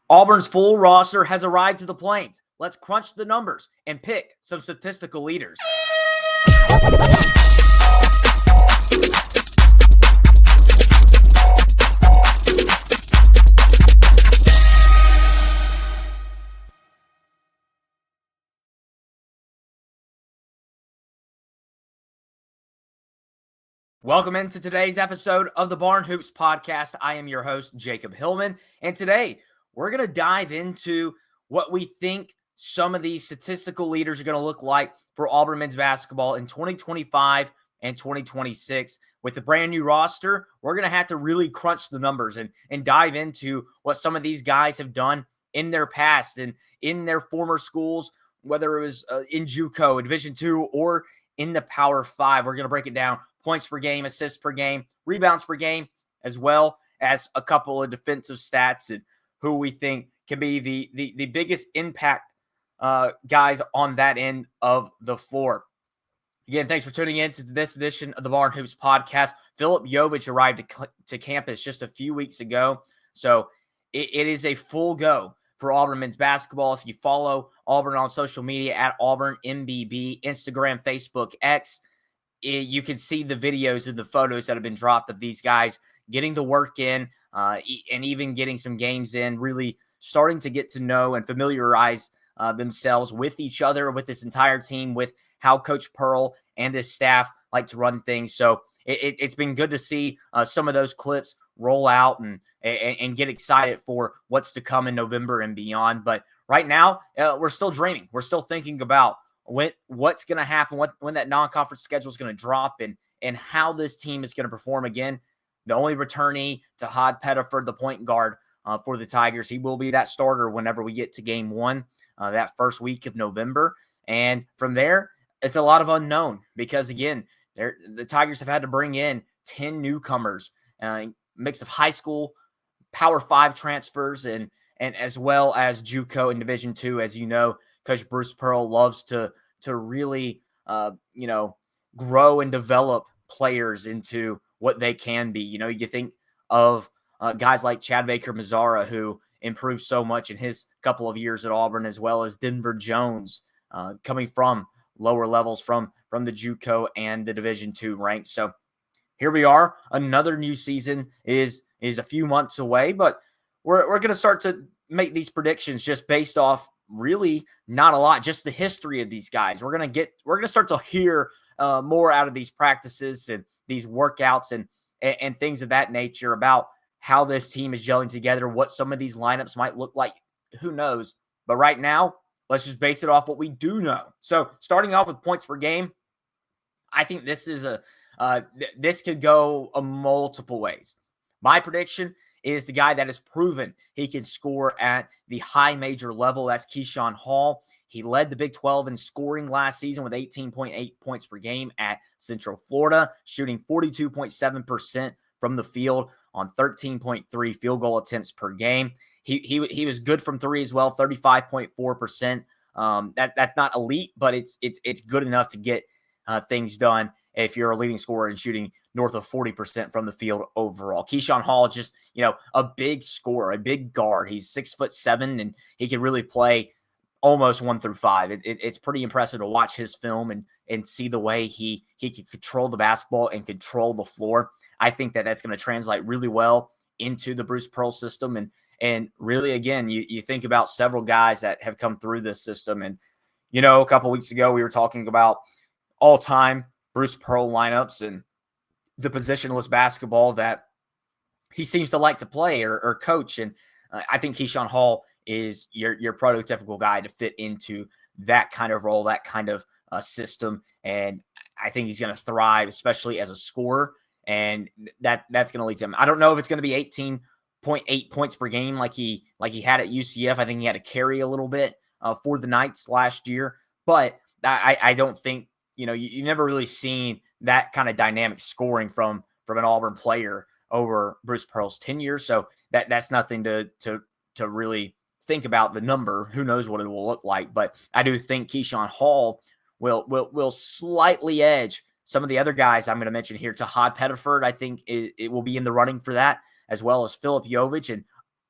Auburn's full roster has arrived to the Plains. Let's crunch the numbers and pick some statistical leaders. Welcome into today's episode of the Barn Hoops Podcast. I am your host, Jacob Hillman, and today we're going to dive into what we think some of these statistical leaders are going to look like for Auburn men's basketball in 2025 and 2026. With the brand new roster, we're going to have to really crunch the numbers and dive into what some of these guys have done in their past and in their former schools, whether it was in JUCO, in Division II, or in the Power 5. We're going to break it down. Points per game, assists per game, rebounds per game, as well as a couple of defensive stats and who we think can be the biggest impact guys on that end of the floor. Again, thanks for tuning in to this edition of the Barn Hoops Podcast. Filip Jovic arrived to campus just a few weeks ago, so it is a full go for Auburn men's basketball. If you follow Auburn on social media at Auburn MBB, Instagram, Facebook, X, you can see the videos and the photos that have been dropped of these guys getting the work in and even getting some games in, really starting to get to know and familiarize themselves with each other, with this entire team, with how Coach Pearl and his staff like to run things. So it's been good to see some of those clips roll out and get excited for what's to come in November and beyond. But right now, we're still dreaming. We're still thinking about what's going to happen, when that non-conference schedule is going to drop, and how this team is going to perform. Again, the only returnee, Tahaad Pettiford, the point guard for the Tigers. He will be that starter whenever we get to game one, that first week of November. And from there, it's a lot of unknown because, again, the Tigers have had to bring in 10 newcomers, mix of high school, Power 5 transfers, and as well as JUCO in Division II. As you know, Coach Bruce Pearl loves to really, grow and develop players into what they can be. You know, you think of guys like Chad Baker-Mazara, who improved so much in his couple of years at Auburn, as well as Denver Jones, coming from lower levels from the JUCO and the Division II ranks. So here we are. Another new season is a few months away, but we're going to start to make these predictions just based off really not a lot, just the history of these guys. We're going to start to hear more out of these practices and these workouts and things of that nature about how this team is gelling together, what some of these lineups might look like. Who knows? But right now, let's just base it off what we do know. So starting off with points per game, I think this is this could go multiple ways. My prediction is the guy that has proven he can score at the high major level. That's Keyshawn Hall. He led the Big 12 in scoring last season with 18.8 points per game at Central Florida, shooting 42.7% from the field on 13.3 field goal attempts per game. He was good from three as well, 35.4%. That's not elite, but it's good enough to get things done if you're a leading scorer and shooting north of 40% from the field overall. Keyshawn Hall, just, a big scorer, a big guard. He's 6'7", and he can really play almost 1 through 5. It's pretty impressive to watch his film and see the way he can control the basketball and control the floor. I think that's going to translate really well into the Bruce Pearl system. And really, again, you think about several guys that have come through this system. And, a couple weeks ago, we were talking about all-time Bruce Pearl lineups and the positionless basketball that he seems to like to play or coach. And I think Keyshawn Hall is your prototypical guy to fit into that kind of role, that kind of system. And I think he's going to thrive, especially as a scorer. And that's going to lead to him. I don't know if it's going to be 18.8 points per game like he had at UCF. I think he had to carry a little bit for the Knights last year. But I don't think, you never really seen that kind of dynamic scoring from an Auburn player over Bruce Pearl's tenure. So that's nothing to really think about the number. Who knows what it will look like. But I do think Keyshawn Hall will slightly edge some of the other guys I'm going to mention here. Tahaad Pettiford, I think it will be in the running for that, as well as Filip Jovic. And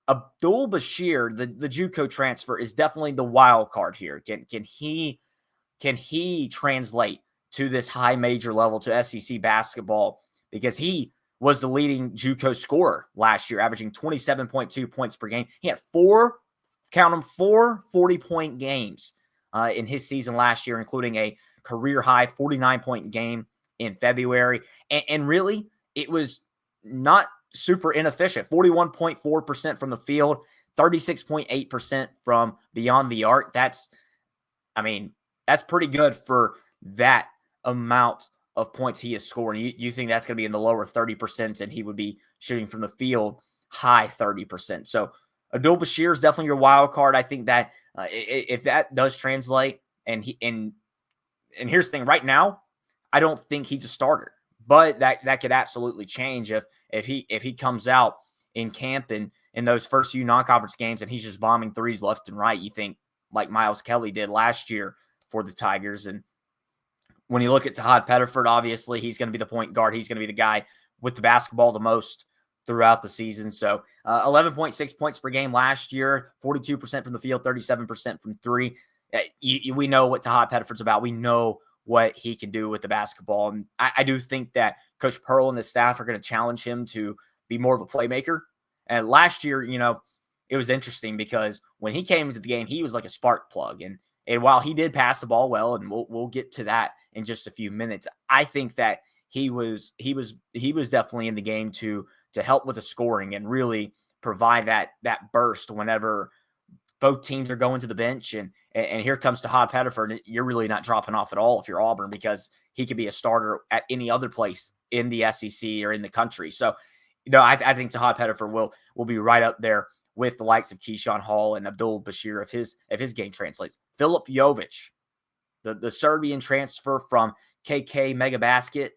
Abdul Bashir, the JUCO transfer, is definitely the wild card here. Can he translate to this high major level to SEC basketball? Because he was the leading JUCO scorer last year, averaging 27.2 points per game. He had four 40-point games in his season last year, including a career high 49-point game in February. And really, it was not super inefficient. 41.4% from the field, 36.8% from beyond the arc. That's pretty good for that amount of points he is scoring. You think that's going to be in the lower 30%, and he would be shooting from the field high 30%. So Abdul Bashir is definitely your wild card. I think that if that does translate, and here's the thing, right now, I don't think he's a starter, but that could absolutely change if he comes out in camp and in those first few non-conference games and he's just bombing threes left and right. You think like Miles Kelly did last year for the Tigers. And when you look at Tahaad Pettiford, obviously he's going to be the point guard. He's going to be the guy with the basketball the most throughout the season. So 11.6 points per game last year, 42% from the field, 37% from three. We know what Tahaad Pettiford's about. We know what he can do with the basketball. And I do think that Coach Pearl and the staff are going to challenge him to be more of a playmaker. And last year, it was interesting because when he came into the game, he was like a spark plug. And while he did pass the ball well, and we'll get to that in just a few minutes, I think that he was definitely in the game to help with the scoring and really provide that burst whenever both teams are going to the bench. And here comes Tahaad Pettiford. You're really not dropping off at all if you're Auburn, because he could be a starter at any other place in the SEC or in the country. So, I think Tahaad Pettiford will be right up there with the likes of Keyshawn Hall and Abdul Bashir if his game translates. Filip Jovic, the Serbian transfer from KK Mega Basket,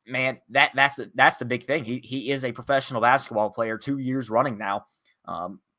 man, that's the big thing. He is a professional basketball player 2 years running now.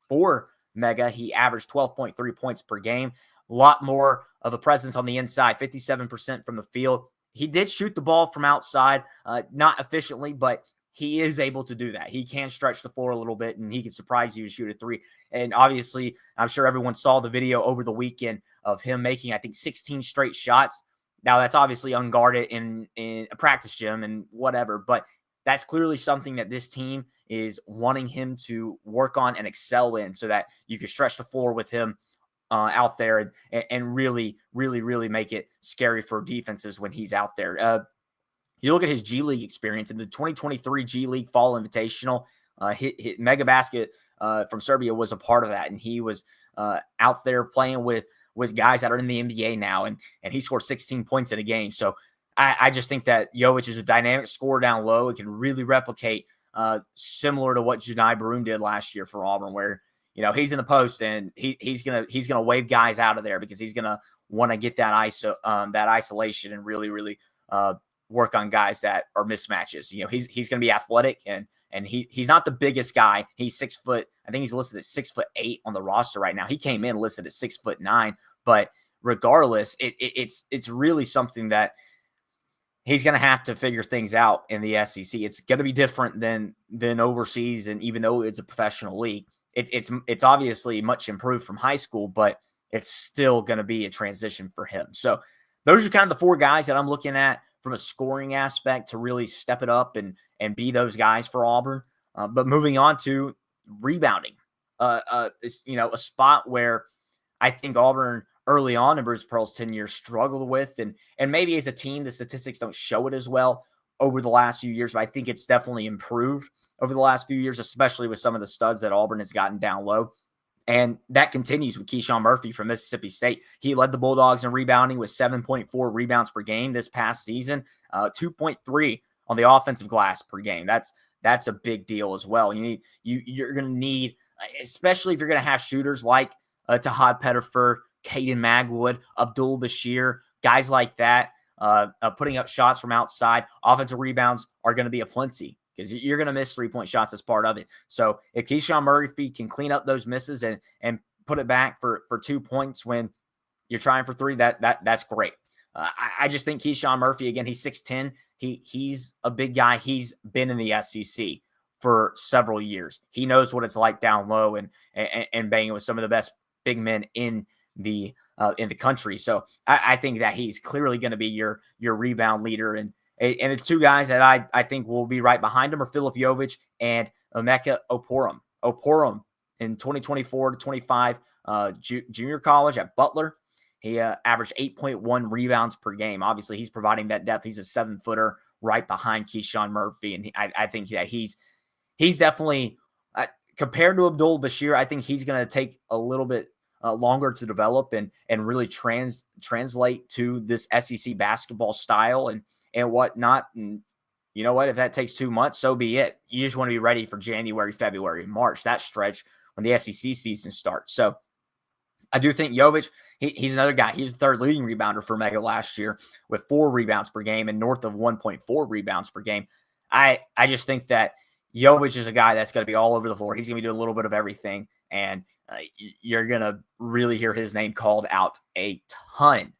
For Mega, he averaged 12.3 points per game. A lot more of a presence on the inside, 57% from the field. He did shoot the ball from outside, not efficiently, but he is able to do that. He can stretch the floor a little bit, and he can surprise you and shoot a three. And obviously, I'm sure everyone saw the video over the weekend of him making, I think, 16 straight shots. Now, that's obviously unguarded in a practice gym and whatever, but that's clearly something that this team is wanting him to work on and excel in so that you can stretch the floor with him out there and really, really, really make it scary for defenses when he's out there. You look at his G League experience in the 2023 G League Fall Invitational. Hit Mega Basket from Serbia was a part of that, and he was out there playing with guys that are in the NBA now, and he scored 16 points in a game. So I just think that Jovic is a dynamic scorer down low. It can really replicate similar to what Johni Broome did last year for Auburn, where he's in the post and he's gonna wave guys out of there because he's gonna want to get that isolation and really, really work on guys that are mismatches. He's going to be athletic and he's not the biggest guy. He's 6 foot. I think he's listed at 6'8" on the roster right now. He came in listed at 6'9", but regardless, it's really something that he's going to have to figure things out in the SEC. It's going to be different than overseas. And even though it's a professional league, it's obviously much improved from high school, but it's still going to be a transition for him. So those are kind of the four guys that I'm looking at from a scoring aspect to really step it up and be those guys for Auburn. But moving on to rebounding, a spot where I think Auburn early on in Bruce Pearl's tenure struggled with, and maybe as a team, the statistics don't show it as well over the last few years, but I think it's definitely improved over the last few years, especially with some of the studs that Auburn has gotten down low. And that continues with Keyshawn Murphy from Mississippi State. He led the Bulldogs in rebounding with 7.4 rebounds per game this past season, 2.3 on the offensive glass per game. That's a big deal as well. You're going to need, especially if you're going to have shooters like Tahaad Pettiford, Caden Magwood, Abdul Bashir, guys like that, putting up shots from outside. Offensive rebounds are going to be aplenty, because you're going to miss 3-point shots as part of it. So if Keyshawn Murphy can clean up those misses and put it back for 2 points when you're trying for three, that's great. I just think Keyshawn Murphy, again, he's 6'10". He's a big guy. He's been in the SEC for several years. He knows what it's like down low and banging with some of the best big men in the country. So I think that he's clearly going to be your rebound leader. And the two guys that I think will be right behind him are Filip Jovic and Emeka Opurum. Opurum in 2024 to 25 junior college at Butler. He averaged 8.1 rebounds per game. Obviously, he's providing that depth. He's a 7-footer right behind Keyshawn Murphy. And I think that he's definitely, compared to Abdul Bashir, I think he's going to take a little bit longer to develop and really translate to this SEC basketball style and whatnot. And you know what? If that takes 2 months, so be it. You just want to be ready for January, February, March, that stretch when the SEC season starts. So I do think Jovic, he's another guy. He's the third leading rebounder for Emeka last year with 4 rebounds per game and north of 1.4 rebounds per game. I just think that Jovic is a guy that's going to be all over the floor. He's going to be doing a little bit of everything, and you're going to really hear his name called out a ton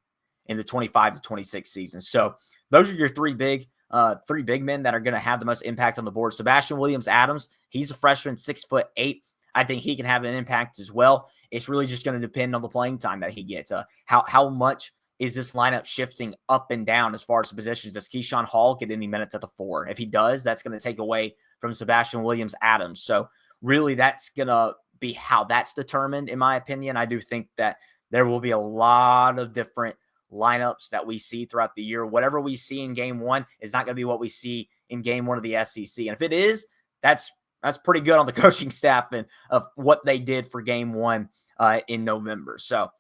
in the 25 to 26 season. So those are your three big men that are going to have the most impact on the board. Sebastian Williams-Adams, he's a freshman, 6'8". I think he can have an impact as well. It's really just going to depend on the playing time that he gets. How much is this lineup shifting up and down as far as the positions? Does Keyshawn Hall get any minutes at the 4? If he does, that's going to take away from Sebastian Williams-Adams. So really that's going to be how that's determined, in my opinion. I do think that there will be a lot of different lineups that we see throughout the year. Whatever we see in game 1 is not going to be what we see in game 1 of the SEC. And if it is, that's pretty good on the coaching staff and of what they did for game 1 in November. So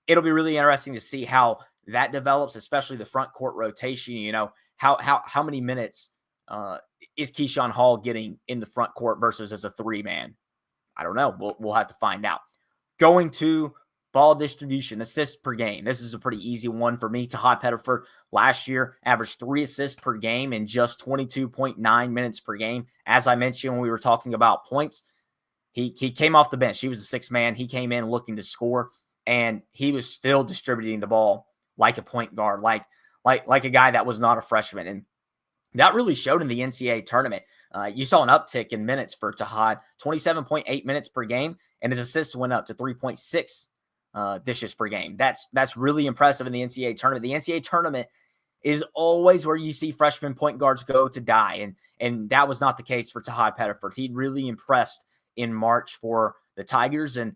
it'll be really interesting to see how that develops, especially the front court rotation. You know, how many minutes is Keyshawn Hall getting in the front court versus as a 3-man? I don't know. We'll have to find out. Going to ball distribution, assists per game. This is a pretty easy one for me. Tahaad Pettiford last year averaged 3 assists per game in just 22.9 minutes per game. As I mentioned when we were talking about points, he came off the bench. He was a 6th man. He came in looking to score, and he was still distributing the ball like a point guard, like a guy that was not a freshman. And that really showed in the NCAA tournament. You saw an uptick in minutes for Tahaad, 27.8 minutes per game, and his assists went up to 3.6 dishes per game. That's really impressive in the NCAA tournament. The NCAA tournament is always where you see freshman point guards go to die, and that was not the case for Tahaad Pettiford. He really impressed in March for the Tigers, and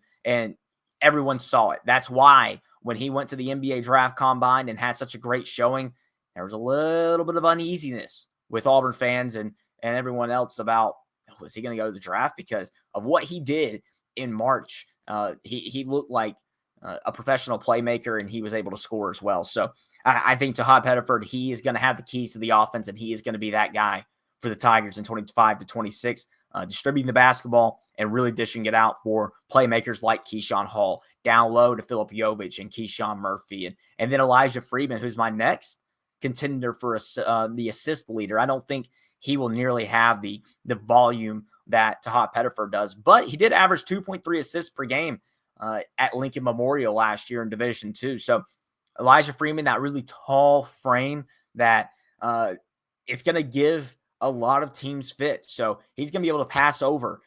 everyone saw it. That's why when he went to the NBA draft combine and had such a great showing, there was a little bit of uneasiness with Auburn fans and everyone else about, was he going to go to the draft? Because of what he did in March. He looked like a professional playmaker, and he was able to score as well. So I think Tahaad Pettiford, he is going to have the keys to the offense, and he is going to be that guy for the Tigers in 25 to 26, distributing the basketball and really dishing it out for playmakers like Keyshawn Hall, down low to Filip Jovic and Keyshawn Murphy, and then Elyjah Freeman, who's my next contender for the assist leader. I don't think he will nearly have the volume that Tahaad Pettiford does, but he did average 2.3 assists per game at Lincoln Memorial last year in Division II. So Elyjah Freeman, that really tall frame that it's going to give a lot of teams fit. So he's going to be able to pass over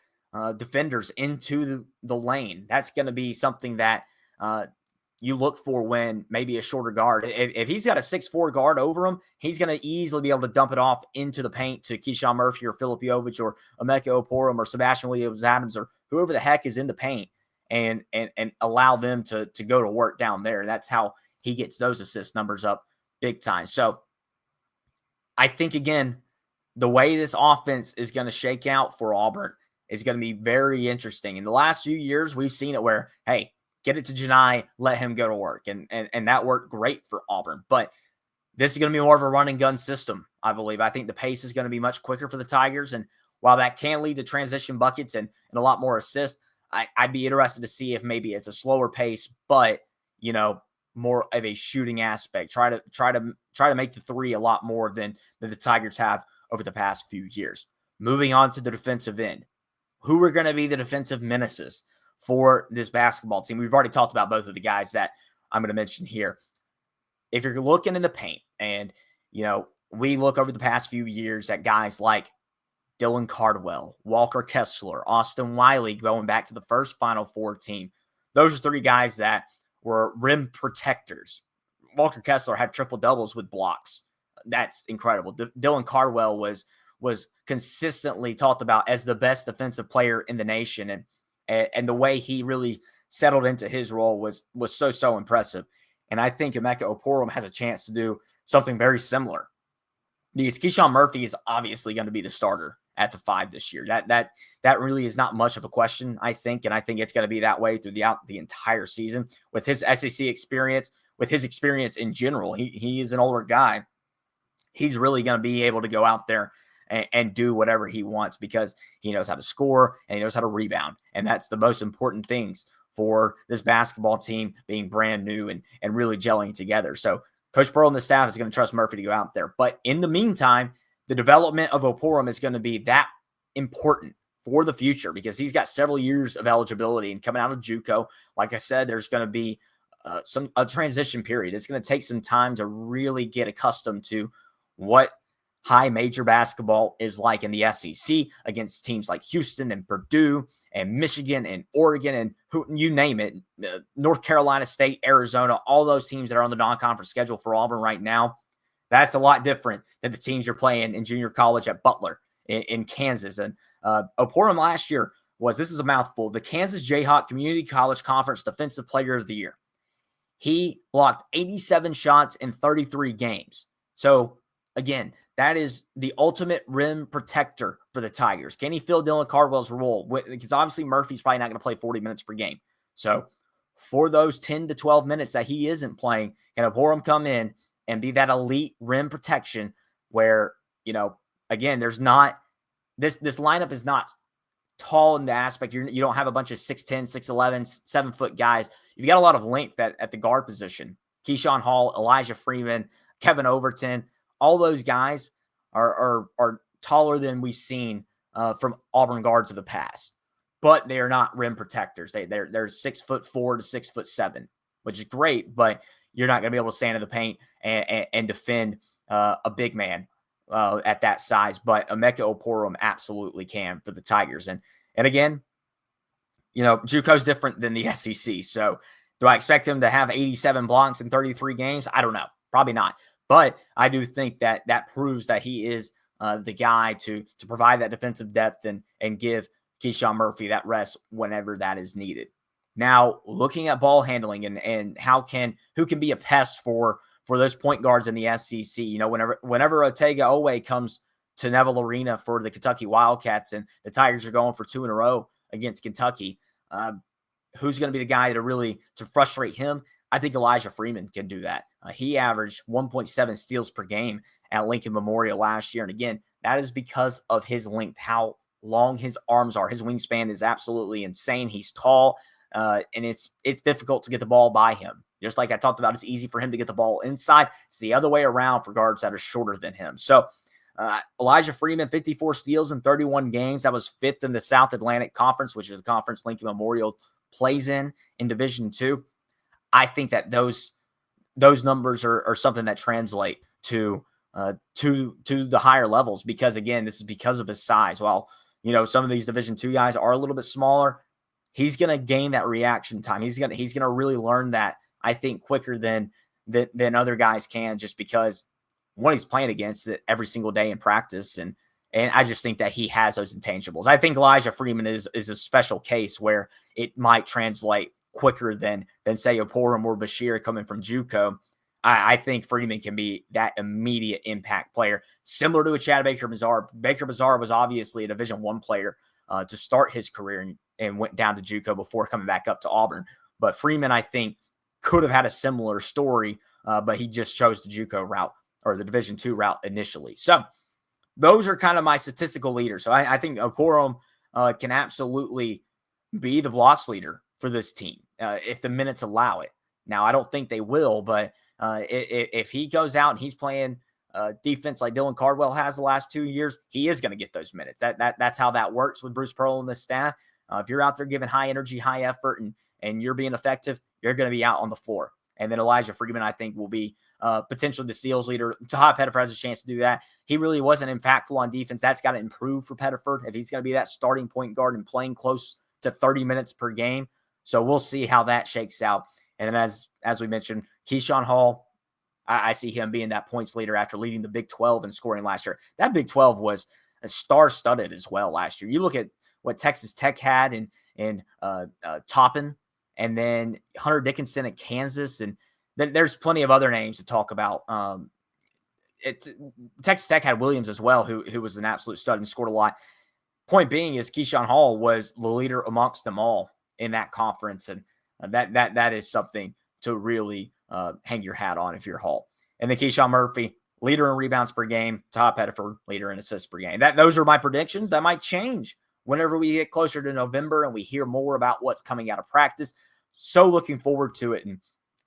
defenders into the lane. That's going to be something that you look for when maybe a shorter guard. If he's got a 6'4" guard over him, he's going to easily be able to dump it off into the paint to Keyshawn Murphy or Filip Jovic or Emeka Opurum or Sebastian Williams-Adams or whoever the heck is in the paint and allow them to go to work down there. That's how he gets those assist numbers up big time. So I think, again, the way this offense is going to shake out for Auburn is going to be very interesting. In the last few years, we've seen it where, hey, get it to Johni, let him go to work. And that worked great for Auburn. But this is going to be more of a run and gun system, I believe. I think the pace is going to be much quicker for the Tigers. And while that can lead to transition buckets and a lot more assists, I'd be interested to see if maybe it's a slower pace, but, you know, more of a shooting aspect. Try to make the three a lot more than the Tigers have over the past few years. Moving on to the defensive end. Who are going to be the defensive menaces for this basketball team? We've already talked about both of the guys that I'm going to mention here. If you're looking in the paint, and, you know, we look over the past few years at guys like Dylan Cardwell, Walker Kessler, Austin Wiley, going back to the first Final Four team. Those are three guys that were rim protectors. Walker Kessler had triple doubles with blocks. That's incredible. Dylan Cardwell was consistently talked about as the best defensive player in the nation, and the way he really settled into his role was so impressive. And I think Emeka Opurum has a chance to do something very similar, because Keyshawn Murphy is obviously going to be the starter at the 5 this year. That really is not much of a question, I think, and I think it's going to be that way throughout the entire season. With his SEC experience, with his experience in general, he is an older guy. He's really going to be able to go out there and do whatever he wants, because he knows how to score and he knows how to rebound. And that's the most important things for this basketball team, being brand new and really gelling together. So Coach Pearl and the staff is going to trust Murphy to go out there. But in the meantime, the development of Opurum is going to be that important for the future, because he's got several years of eligibility, and coming out of JUCO, like I said, there's going to be a transition period. It's going to take some time to really get accustomed to what high major basketball is like in the SEC against teams like Houston and Purdue and Michigan and Oregon and you name it, North Carolina State, Arizona, all those teams that are on the non-conference schedule for Auburn right now. That's a lot different than the teams you're playing in junior college at Butler in Kansas. And Opurum last year this is a mouthful, the Kansas Jayhawk Community College Conference Defensive Player of the Year. He blocked 87 shots in 33 games. So again, that is the ultimate rim protector for the Tigers. Can he fill Dylan Cardwell's role? Because obviously Murphy's probably not going to play 40 minutes per game. So for those 10 to 12 minutes that he isn't playing, can Opurum come in and be that elite rim protection where, again, there's not this lineup is not tall in the aspect. You don't have a bunch of 6'10", 6'11", 7-foot guys. You've got a lot of length at the guard position. Keyshawn Hall, Elyjah Freeman, Kevin Overton, all those guys are taller than we've seen from Auburn guards of the past, but they are not rim protectors. They're 6'4" to 6'7", which is great, but you're not going to be able to stand in the paint and defend a big man at that size. But Emeka Opurum absolutely can for the Tigers. And again, JUCO is different than the SEC. So do I expect him to have 87 blocks in 33 games? I don't know. Probably not. But I do think that proves that he is the guy to provide that defensive depth and give Keyshawn Murphy that rest whenever that is needed. Now, looking at ball handling and who can be a pest for those point guards in the SEC. Whenever Otega Owe comes to Neville Arena for the Kentucky Wildcats and the Tigers are going for 2 in a row against Kentucky, who's going to be the guy to frustrate him? I think Elyjah Freeman can do that. He averaged 1.7 steals per game at Lincoln Memorial last year. And again, that is because of his length, how long his arms are. His wingspan is absolutely insane. He's tall, and it's difficult to get the ball by him. Just like I talked about, it's easy for him to get the ball inside. It's the other way around for guards that are shorter than him. So Elyjah Freeman, 54 steals in 31 games. That was 5th in the South Atlantic Conference, which is the conference Lincoln Memorial plays in Division II. I think that those numbers are something that translate to the higher levels, because again, this is because of his size. While some of these Division II guys are a little bit smaller, he's going to gain that reaction time. He's going to really learn that, I think, quicker than other guys can, just because he's playing against it every single day in practice, and I just think that he has those intangibles. I think Elyjah Freeman is a special case where it might translate quicker than say Opurum or Bashir coming from JUCO. I think Freeman can be that immediate impact player, similar to a Chad Baker-Mazar. Baker-Mazar was obviously a Division I player to start his career and went down to JUCO before coming back up to Auburn. But Freeman, I think, could have had a similar story, but he just chose the JUCO route or the Division II route initially. So those are kind of my statistical leaders. So I think Opurum can absolutely be the blocks leader for this team if the minutes allow it. Now, I don't think they will, but if he goes out and he's playing defense like Dylan Cardwell has the last 2 years, he is going to get those minutes. That's how that works with Bruce Pearl and the staff. If you're out there giving high energy, high effort, and you're being effective, you're going to be out on the floor. And then Elyjah Freeman, I think, will be potentially the steals leader. Tahaad Pettiford has a chance to do that. He really wasn't impactful on defense. That's got to improve for Pettiford if he's going to be that starting point guard and playing close to 30 minutes per game. So we'll see how that shakes out. And then as we mentioned, Keyshawn Hall, I see him being that points leader after leading the Big 12 in scoring last year. That Big 12 was a star-studded as well last year. You look at what Texas Tech had in Toppin, and then Hunter Dickinson at Kansas, and then there's plenty of other names to talk about. Texas Tech had Williams as well, who was an absolute stud and scored a lot. Point being is Keyshawn Hall was the leader amongst them all in that conference, and that is something to really hang your hat on if you're Hall. And then Keyshawn Murphy, leader in rebounds per game. Tahaad Pettiford, leader in assists per game. Those are my predictions. That might change whenever we get closer to November and we hear more about what's coming out of practice. So looking forward to it, and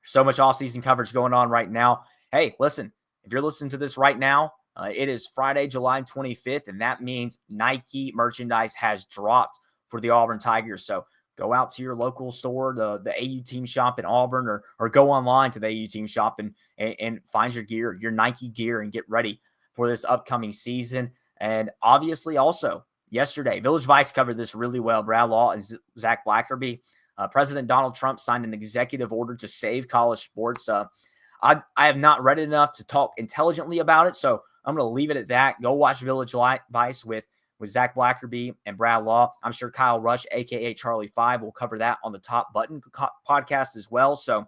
so much offseason coverage going on right now. Hey, listen, if you're listening to this right now, it is Friday, July 25th, and that means Nike merchandise has dropped for the Auburn Tigers. So go out to your local store, the AU team shop in Auburn, or go online to the AU team shop and find your gear, your Nike gear, and get ready for this upcoming season. And obviously also yesterday, Village Vice covered this really well. Brad Law and Zach Blackerby. President Donald Trump signed an executive order to save college sports. I have not read it enough to talk intelligently about it, so I'm going to leave it at that. Go watch Village Vice with Zach Blackerby and Brad Law. I'm sure Kyle Rush, a.k.a. Charlie 5, will cover that on the Top Button podcast as well. So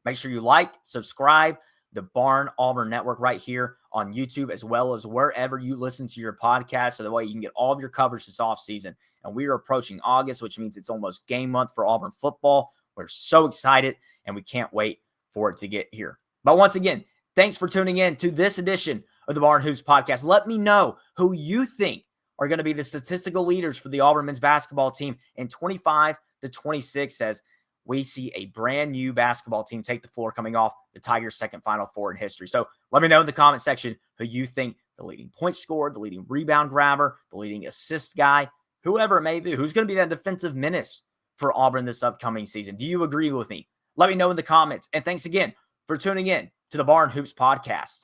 make sure you like, subscribe, the Barn Auburn Network right here on YouTube, as well as wherever you listen to your podcast, so that way you can get all of your coverage this offseason. And we are approaching August, which means it's almost game month for Auburn football. We're so excited, and we can't wait for it to get here. But once again, thanks for tuning in to this edition of the Barn Hoops podcast. Let me know who you think are going to be the statistical leaders for the Auburn men's basketball team in 25-26 as we see a brand new basketball team take the floor coming off the Tigers' second Final Four in history. So let me know in the comment section who you think the leading point scorer, the leading rebound grabber, the leading assist guy, whoever it may be, who's going to be that defensive menace for Auburn this upcoming season. Do you agree with me? Let me know in the comments. And thanks again for tuning in to the Barn Hoops podcast.